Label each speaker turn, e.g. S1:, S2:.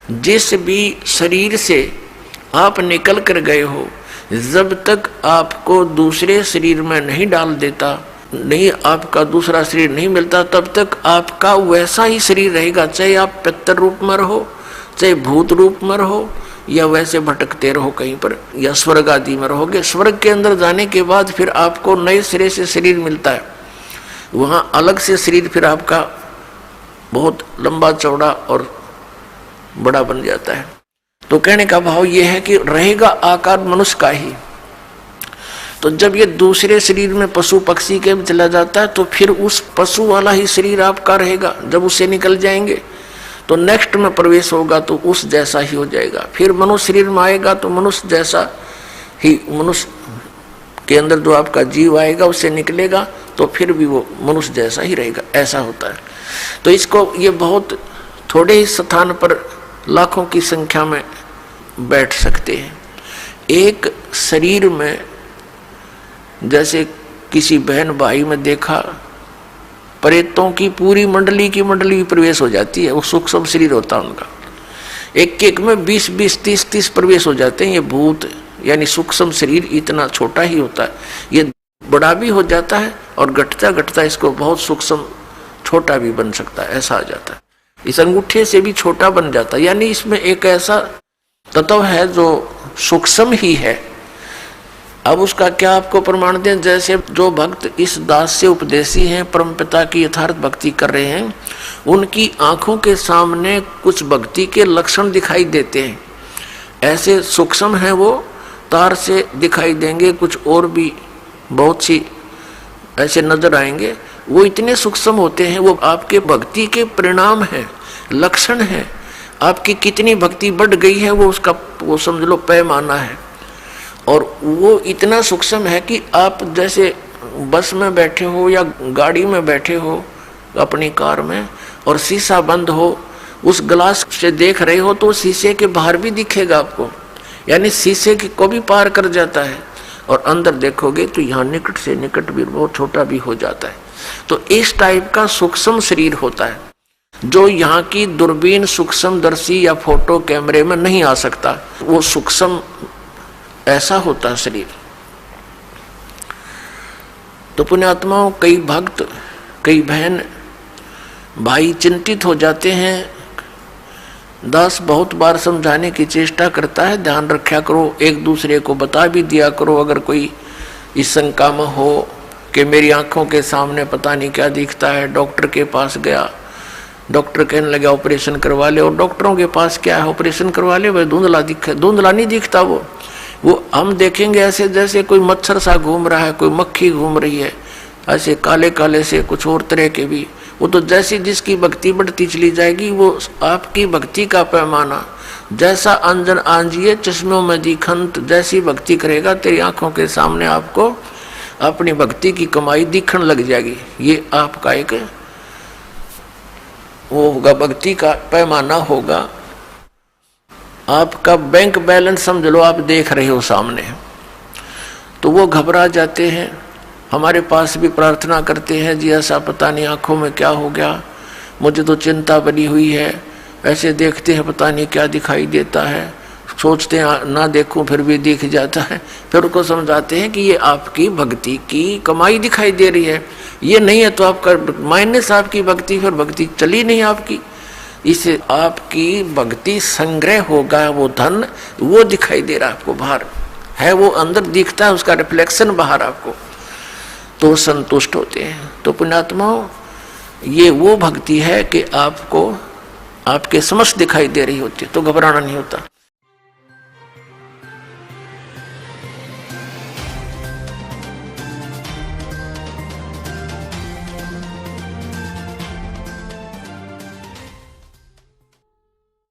S1: जिस भी शरीर से आप निकल कर गए हो, जब तक आपको दूसरे शरीर में नहीं डाल देता, नहीं आपका दूसरा शरीर नहीं मिलता, तब तक आपका वैसा ही शरीर रहेगा। चाहे आप पितर रूप में रहो, चाहे भूत रूप में रहो, या वैसे भटकते रहो कहीं पर, या स्वर्ग आदि में रहोगे। स्वर्ग के अंदर जाने के बाद फिर आपको नए सिरे से शरीर मिलता है, वहां अलग से शरीर फिर आपका बहुत लंबा चौड़ा और बड़ा बन जाता है। तो कहने का भाव यह है कि रहेगा आकार मनुष्य का ही। तो जब ये दूसरे शरीर में पशु पक्षी के चला जाता है, तो फिर उस पशु वाला ही शरीर आपका रहेगा। जब उससे निकल जाएंगे तो नेक्स्ट में प्रवेश होगा तो उस जैसा ही हो जाएगा। फिर मनुष्य शरीर में आएगा तो मनुष्य जैसा ही, मनुष्य के अंदर जो आपका जीव आएगा उससे निकलेगा तो फिर भी वो मनुष्य जैसा ही रहेगा। ऐसा होता है। तो इसको ये बहुत थोड़े ही स्थान पर लाखों की संख्या में बैठ सकते हैं। एक शरीर में जैसे किसी बहन भाई में देखा, प्रेतों की पूरी मंडली की मंडली प्रवेश हो जाती है। वो सूक्ष्म शरीर होता है उनका, एक एक में 20-20, 30-30 प्रवेश हो जाते हैं। ये भूत यानी सूक्ष्म शरीर इतना छोटा ही होता है, ये बड़ा भी हो जाता है और घटता घटता इसको बहुत सूक्ष्म छोटा भी बन सकता है। ऐसा आ जाता है, इस अंगूठे से भी छोटा बन जाता है। यानी इसमें एक ऐसा तत्व है जो सूक्ष्म ही है। अब उसका क्या आपको प्रमाण दें? जैसे जो भक्त इस दास से उपदेशी हैं, परमपिता की यथार्थ भक्ति कर रहे हैं, उनकी आंखों के सामने कुछ भक्ति के लक्षण दिखाई देते हैं। ऐसे सूक्ष्म हैं वो, तार से दिखाई देंगे, कुछ और भी बहुत सी ऐसे नजर आएंगे। वो इतने सूक्ष्म होते हैं, वो आपके भक्ति के परिणाम हैं, लक्षण हैं। आपकी कितनी भक्ति बढ़ गई है वो उसका वो समझ लो पैमाना है। और वो इतना सूक्ष्म है कि आप जैसे बस में बैठे हो या गाड़ी में बैठे हो अपनी कार में, और शीशा बंद हो, उस ग्लास से देख रहे हो तो शीशे के बाहर भी दिखेगा आपको, यानी शीशे को भी पार कर जाता है। और अंदर देखोगे तो यहाँ निकट से निकट भी बहुत छोटा भी हो जाता है। तो इस टाइप का सूक्ष्म शरीर होता है जो यहाँ की दूरबीन सूक्ष्मदर्शी या फोटो कैमरे में नहीं आ सकता। वो सूक्ष्म ऐसा होता है शरीर। तो पुण्यात्माओं, कई भक्त, कई बहन भाई चिंतित हो जाते हैं। दास बहुत बार समझाने की चेष्टा करता है, ध्यान रखा करो, एक दूसरे को बता भी दिया करो। अगर कोई इस शंका में हो कि मेरी आंखों के सामने पता नहीं क्या दिखता है, डॉक्टर के पास गया, डॉक्टर कहने लगा ऑपरेशन करवा ले, और डॉक्टरों के पास क्या है, ऑपरेशन करवा ले, वह धुंधला दिखे, धुंधला नहीं दिखता। वो हम देखेंगे ऐसे जैसे कोई मच्छर सा घूम रहा है, कोई मक्खी घूम रही है, ऐसे काले काले से कुछ और तरह के भी। वो तो जैसी जिसकी भक्ति बढ़ती चली जाएगी, वो आपकी भक्ति का पैमाना जैसा अंजन आंजिए चश्मों में दिखंत, जैसी भक्ति करेगा तेरी आंखों के सामने आपको अपनी भक्ति की कमाई दिखने लग जाएगी। ये आपका एक वो होगा, भक्ति का पैमाना होगा। आपका बैंक बैलेंस समझ लो, आप देख रहे हो सामने, तो वो घबरा जाते हैं, हमारे पास भी प्रार्थना करते हैं, जी ऐसा पता नहीं आंखों में क्या हो गया, मुझे तो चिंता बनी हुई है। ऐसे देखते हैं पता नहीं क्या दिखाई देता है, सोचते हैं ना देखूं फिर भी दिख जाता है। फिर उनको समझाते हैं कि ये आपकी भक्ति की कमाई दिखाई दे रही है, ये नहीं है तो आपका माइनस आपकी भक्ति, फिर भक्ति चली नहीं आपकी। इससे आपकी भक्ति संग्रह होगा, वो धन वो दिखाई दे रहा है आपको, बाहर है वो, अंदर दिखता है उसका रिफ्लेक्शन बाहर आपको, तो संतुष्ट होते हैं। तो पुण्यात्माओं, ये वो भक्ति है कि आपको आपके समक्ष दिखाई दे रही होती है, तो घबराना नहीं होता।